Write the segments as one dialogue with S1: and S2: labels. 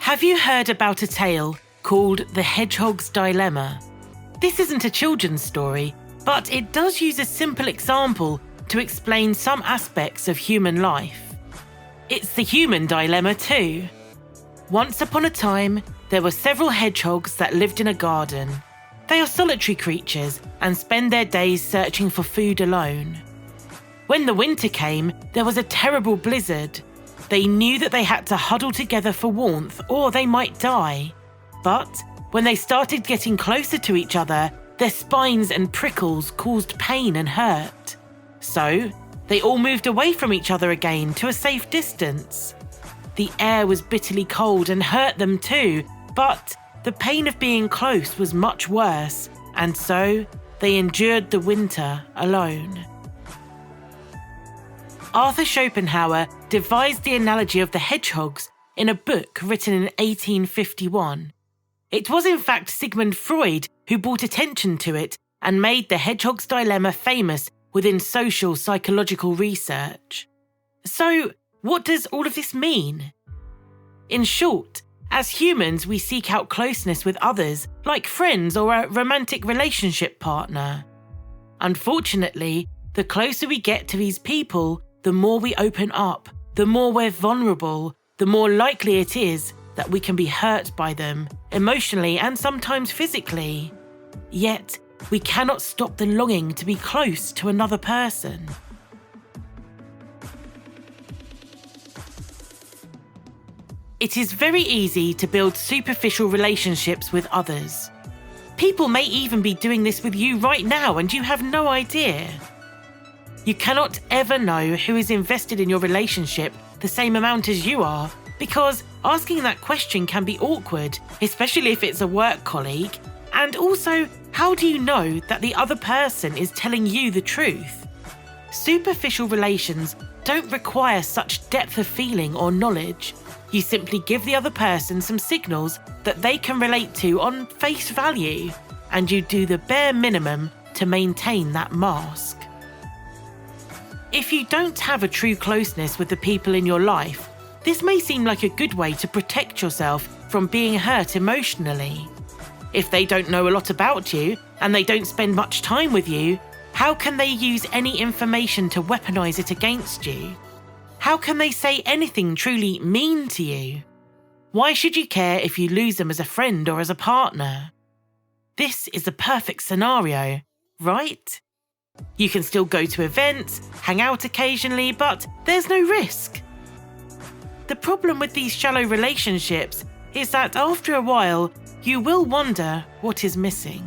S1: Have you heard about a tale called The Hedgehog's Dilemma? This isn't a children's story, but it does use a simple example to explain some aspects of human life. It's the human dilemma too. Once upon a time, there were several hedgehogs that lived in a garden. They are solitary creatures and spend their days searching for food alone. When the winter came, there was a terrible blizzard. They knew that they had to huddle together for warmth or they might die. But when they started getting closer to each other, their spines and prickles caused pain and hurt. So, they all moved away from each other again to a safe distance. The air was bitterly cold and hurt them too, but the pain of being close was much worse, and so they endured the winter alone. Arthur Schopenhauer devised the analogy of the hedgehogs in a book written in 1851. It was in fact Sigmund Freud who brought attention to it and made the hedgehog's dilemma famous within social psychological research. So, what does all of this mean? In short, as humans, we seek out closeness with others, like friends or a romantic relationship partner. Unfortunately, the closer we get to these people, the more we open up, the more we're vulnerable, the more likely it is that we can be hurt by them, emotionally and sometimes physically. Yet, we cannot stop the longing to be close to another person. It is very easy to build superficial relationships with others. People may even be doing this with you right now and you have no idea. You cannot ever know who is invested in your relationship the same amount as you are, because asking that question can be awkward, especially if it's a work colleague. And also, how do you know that the other person is telling you the truth? Superficial relations don't require such depth of feeling or knowledge. You simply give the other person some signals that they can relate to on face value, and you do the bare minimum to maintain that mask. If you don't have a true closeness with the people in your life, this may seem like a good way to protect yourself from being hurt emotionally. If they don't know a lot about you and they don't spend much time with you, how can they use any information to weaponize it against you? How can they say anything truly mean to you? Why should you care if you lose them as a friend or as a partner? This is the perfect scenario, right? You can still go to events, hang out occasionally, but there's no risk. The problem with these shallow relationships is that after a while, you will wonder what is missing.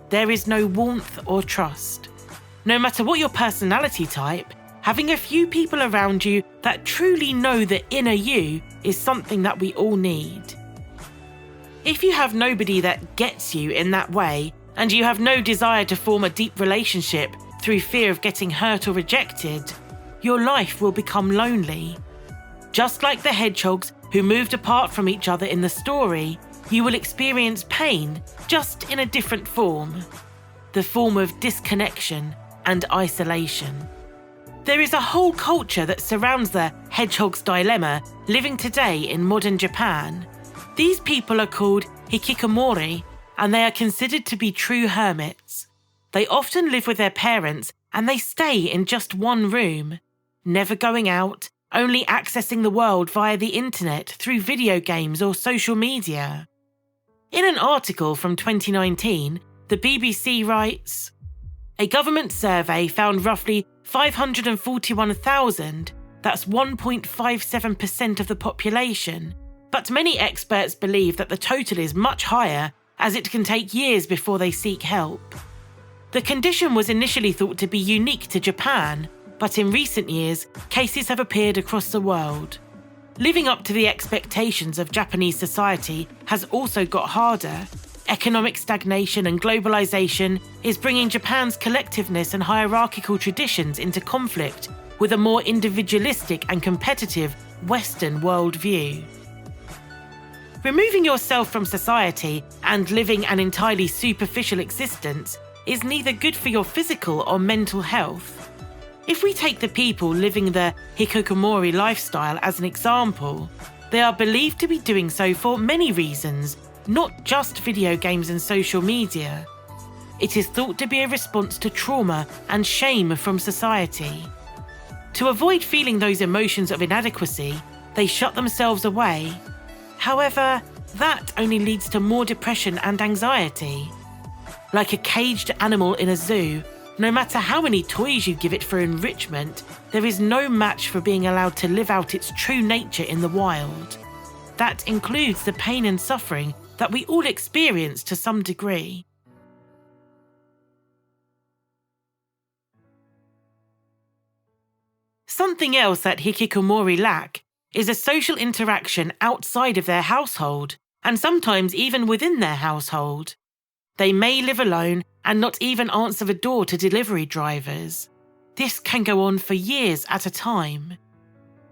S1: There is no warmth or trust. No matter what your personality type, having a few people around you that truly know the inner you is something that we all need. If you have nobody that gets you in that way, and you have no desire to form a deep relationship through fear of getting hurt or rejected, your life will become lonely. Just like the hedgehogs who moved apart from each other in the story, you will experience pain, just in a different form. The form of disconnection and isolation. There is a whole culture that surrounds the hedgehog's dilemma living today in modern Japan. These people are called hikikomori, and they are considered to be true hermits. They often live with their parents and they stay in just one room, never going out, only accessing the world via the internet through video games or social media. In an article from 2019, the BBC writes, "A government survey found roughly 541,000, that's 1.57% of the population, but many experts believe that the total is much higher, as it can take years before they seek help." The condition was initially thought to be unique to Japan, but in recent years, cases have appeared across the world. Living up to the expectations of Japanese society has also got harder. Economic stagnation and globalization is bringing Japan's collectiveness and hierarchical traditions into conflict with a more individualistic and competitive Western worldview. Removing yourself from society and living an entirely superficial existence is neither good for your physical or mental health. If we take the people living the hikikomori lifestyle as an example, They are believed to be doing so for many reasons, not just video games and social media. It is thought to be a response to trauma and shame from society. To avoid feeling those emotions of inadequacy, they shut themselves away. However, that only leads to more depression and anxiety. Like a caged animal in a zoo, no matter how many toys you give it for enrichment, there is no match for being allowed to live out its true nature in the wild. That includes the pain and suffering that we all experience to some degree. Something else that hikikomori lack is a social interaction outside of their household, and sometimes even within their household. They may live alone and not even answer the door to delivery drivers. This can go on for years at a time.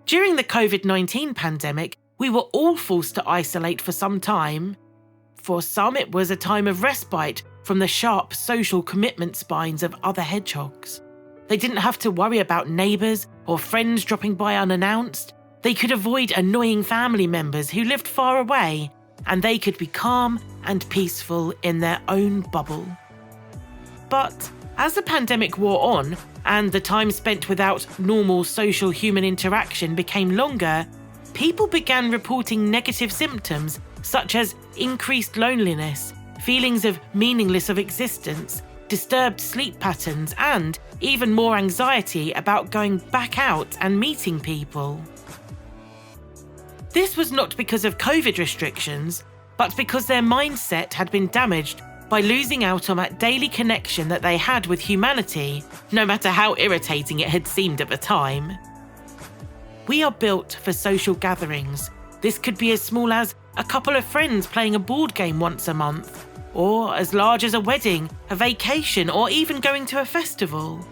S1: During the COVID-19 pandemic, we were all forced to isolate for some time. For some, it was a time of respite from the sharp social commitment spines of other hedgehogs. They didn't have to worry about neighbours or friends dropping by unannounced. They could avoid annoying family members who lived far away, and they could be calm and peaceful in their own bubble. But as the pandemic wore on and the time spent without normal social human interaction became longer, people began reporting negative symptoms such as increased loneliness, feelings of meaningless of existence, disturbed sleep patterns, and even more anxiety about going back out and meeting people. This was not because of COVID restrictions, but because their mindset had been damaged by losing out on that daily connection that they had with humanity, no matter how irritating it had seemed at the time. We are built for social gatherings. This could be as small as a couple of friends playing a board game once a month, or as large as a wedding, a vacation, or even going to a festival.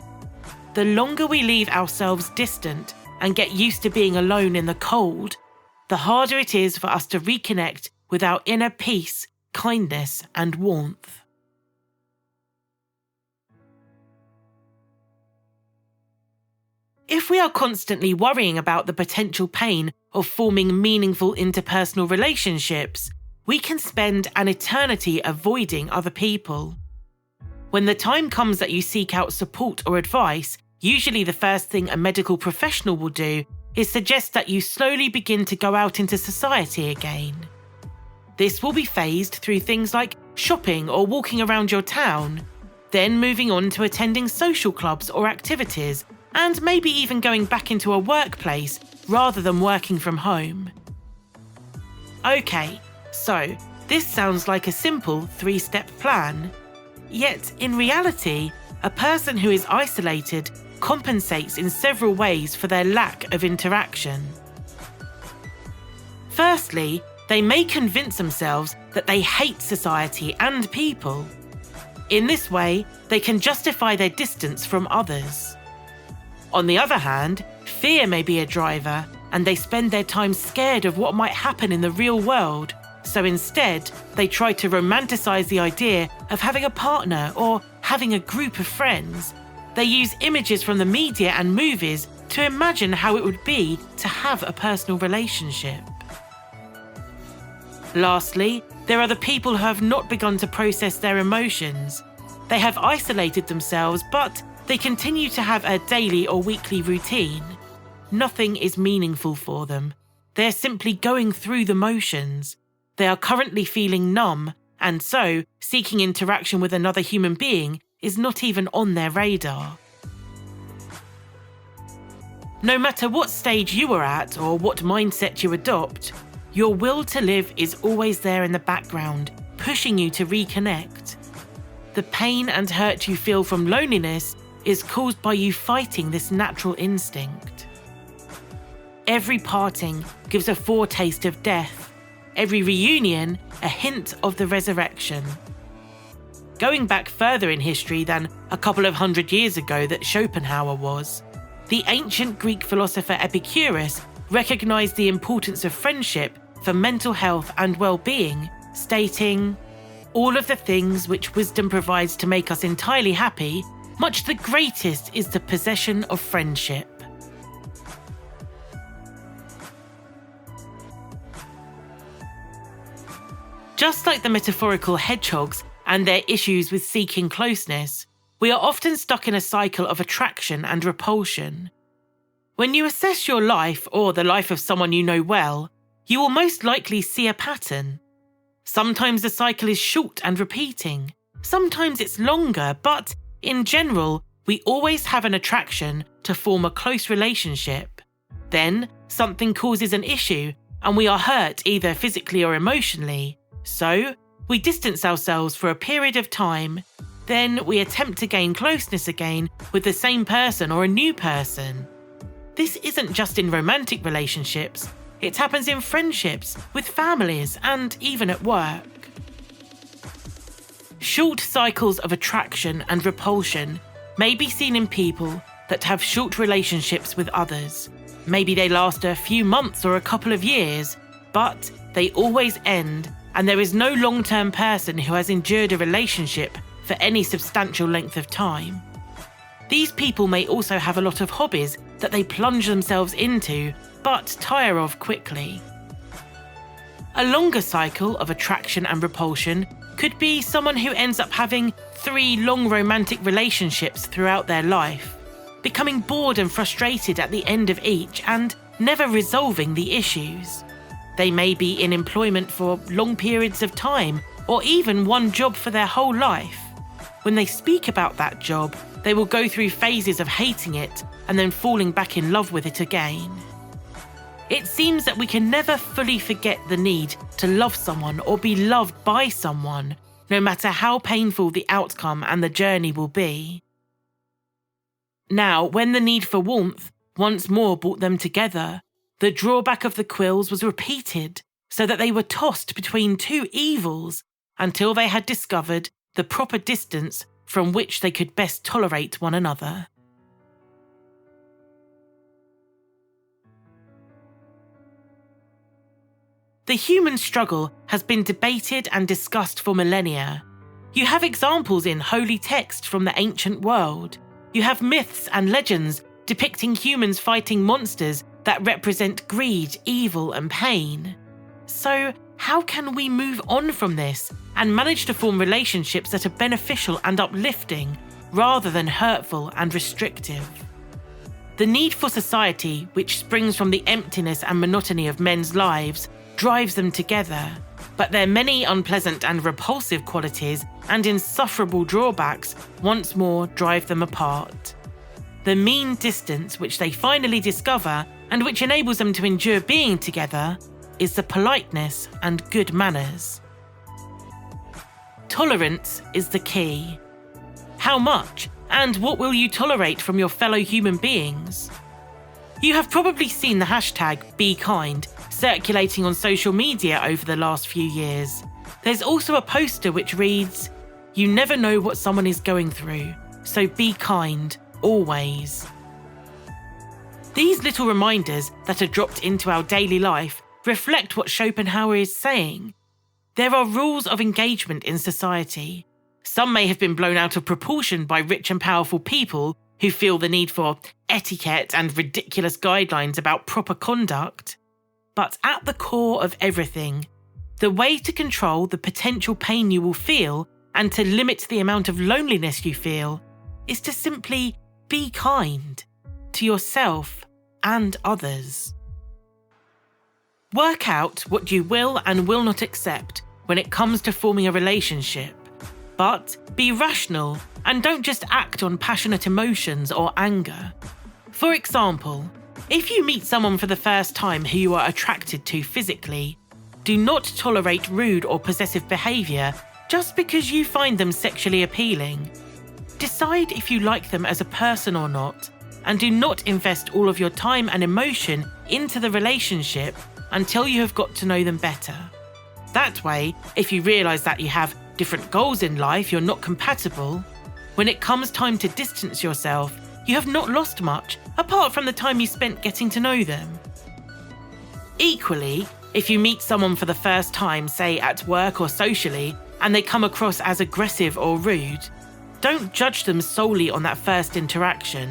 S1: The longer we leave ourselves distant and get used to being alone in the cold, the harder it is for us to reconnect with our inner peace, kindness, and warmth. If we are constantly worrying about the potential pain of forming meaningful interpersonal relationships, we can spend an eternity avoiding other people. When the time comes that you seek out support or advice, usually the first thing a medical professional will do is suggest that you slowly begin to go out into society again. This will be phased through things like shopping or walking around your town, then moving on to attending social clubs or activities, and maybe even going back into a workplace rather than working from home. Okay, so this sounds like a simple 3-step plan. Yet, in reality, a person who is isolated compensates in several ways for their lack of interaction. Firstly, they may convince themselves that they hate society and people. In this way, they can justify their distance from others. On the other hand, fear may be a driver, and they spend their time scared of what might happen in the real world. So instead, they try to romanticize the idea of having a partner or having a group of friends. They use images from the media and movies to imagine how it would be to have a personal relationship. Lastly, there are the people who have not begun to process their emotions. They have isolated themselves, but they continue to have a daily or weekly routine. Nothing is meaningful for them. They're simply going through the motions. They are currently feeling numb, and so seeking interaction with another human being is not even on their radar. No matter what stage you are at or what mindset you adopt, your will to live is always there in the background, pushing you to reconnect. The pain and hurt you feel from loneliness is caused by you fighting this natural instinct. Every parting gives a foretaste of death. Every reunion, a hint of the resurrection. Going back further in history than a couple of hundred years ago that Schopenhauer was, the ancient Greek philosopher Epicurus recognized the importance of friendship for mental health and well-being, stating, "All of the things which wisdom provides to make us entirely happy, much the greatest is the possession of friendship." Just like the metaphorical hedgehogs and their issues with seeking closeness, we are often stuck in a cycle of attraction and repulsion. When you assess your life or the life of someone you know well, you will most likely see a pattern. Sometimes the cycle is short and repeating, sometimes it's longer, but in general, we always have an attraction to form a close relationship. Then, something causes an issue and we are hurt either physically or emotionally. So, we distance ourselves for a period of time. Then we attempt to gain closeness again with the same person or a new person. This isn't just in romantic relationships. It happens in friendships, with families, and even at work. Short cycles of attraction and repulsion may be seen in people that have short relationships with others. Maybe they last a few months or a couple of years, but they always end, and there is no long-term person who has endured a relationship for any substantial length of time. These people may also have a lot of hobbies that they plunge themselves into, but tire of quickly. A longer cycle of attraction and repulsion could be someone who ends up having 3 long romantic relationships throughout their life, becoming bored and frustrated at the end of each and never resolving the issues. They may be in employment for long periods of time, or even one job for their whole life. When they speak about that job, they will go through phases of hating it and then falling back in love with it again. It seems that we can never fully forget the need to love someone or be loved by someone, no matter how painful the outcome and the journey will be. Now, when the need for warmth once more brought them together, the drawback of the quills was repeated, so that they were tossed between 2 evils until they had discovered the proper distance from which they could best tolerate one another. The human struggle has been debated and discussed for millennia. You have examples in holy text from the ancient world. You have myths and legends depicting humans fighting monsters that represent greed, evil, and pain. So, how can we move on from this and manage to form relationships that are beneficial and uplifting, rather than hurtful and restrictive? The need for society, which springs from the emptiness and monotony of men's lives, drives them together, but their many unpleasant and repulsive qualities and insufferable drawbacks once more drive them apart. The mean distance which they finally discover, and which enables them to endure being together, is the politeness and good manners. Tolerance is the key. How much and what will you tolerate from your fellow human beings? You have probably seen the hashtag #BeKind circulating on social media over the last few years. There's also a poster which reads, "You never know what someone is going through, so be kind, always." These little reminders that are dropped into our daily life reflect what Schopenhauer is saying. There are rules of engagement in society. Some may have been blown out of proportion by rich and powerful people who feel the need for etiquette and ridiculous guidelines about proper conduct. But at the core of everything, the way to control the potential pain you will feel and to limit the amount of loneliness you feel is to simply be kind to yourself and others. Work out what you will and will not accept when it comes to forming a relationship, but be rational and don't just act on passionate emotions or anger. For example, if you meet someone for the first time who you are attracted to physically, do not tolerate rude or possessive behaviour just because you find them sexually appealing. Decide if you like them as a person or not, and do not invest all of your time and emotion into the relationship until you have got to know them better. That way, if you realise that you have different goals in life, you're not compatible, when it comes time to distance yourself, you have not lost much, apart from the time you spent getting to know them. Equally, if you meet someone for the first time, say at work or socially, and they come across as aggressive or rude, don't judge them solely on that first interaction.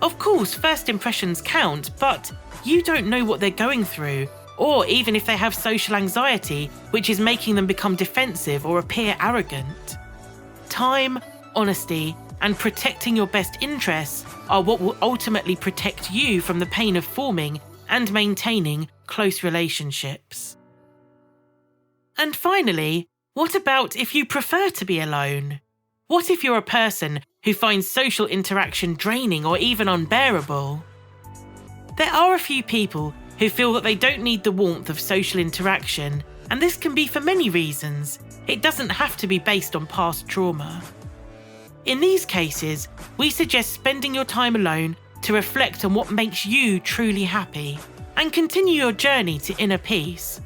S1: Of course, first impressions count, but you don't know what they're going through or even if they have social anxiety, which is making them become defensive or appear arrogant. Time, honesty, and protecting your best interests are what will ultimately protect you from the pain of forming and maintaining close relationships. And finally, what about if you prefer to be alone? What if you're a person who finds social interaction draining or even unbearable? There are a few people who feel that they don't need the warmth of social interaction, and this can be for many reasons. It doesn't have to be based on past trauma. In these cases, we suggest spending your time alone to reflect on what makes you truly happy and continue your journey to inner peace.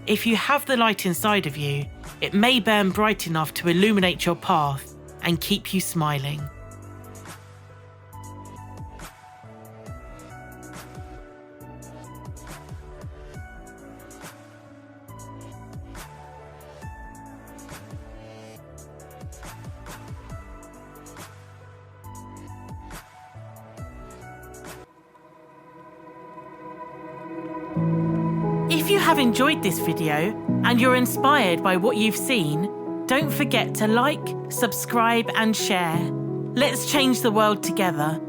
S1: If you have the light inside of you, it may burn bright enough to illuminate your path and keep you smiling. If you have enjoyed this video and you're inspired by what you've seen, don't forget to like, subscribe and share. Let's change the world together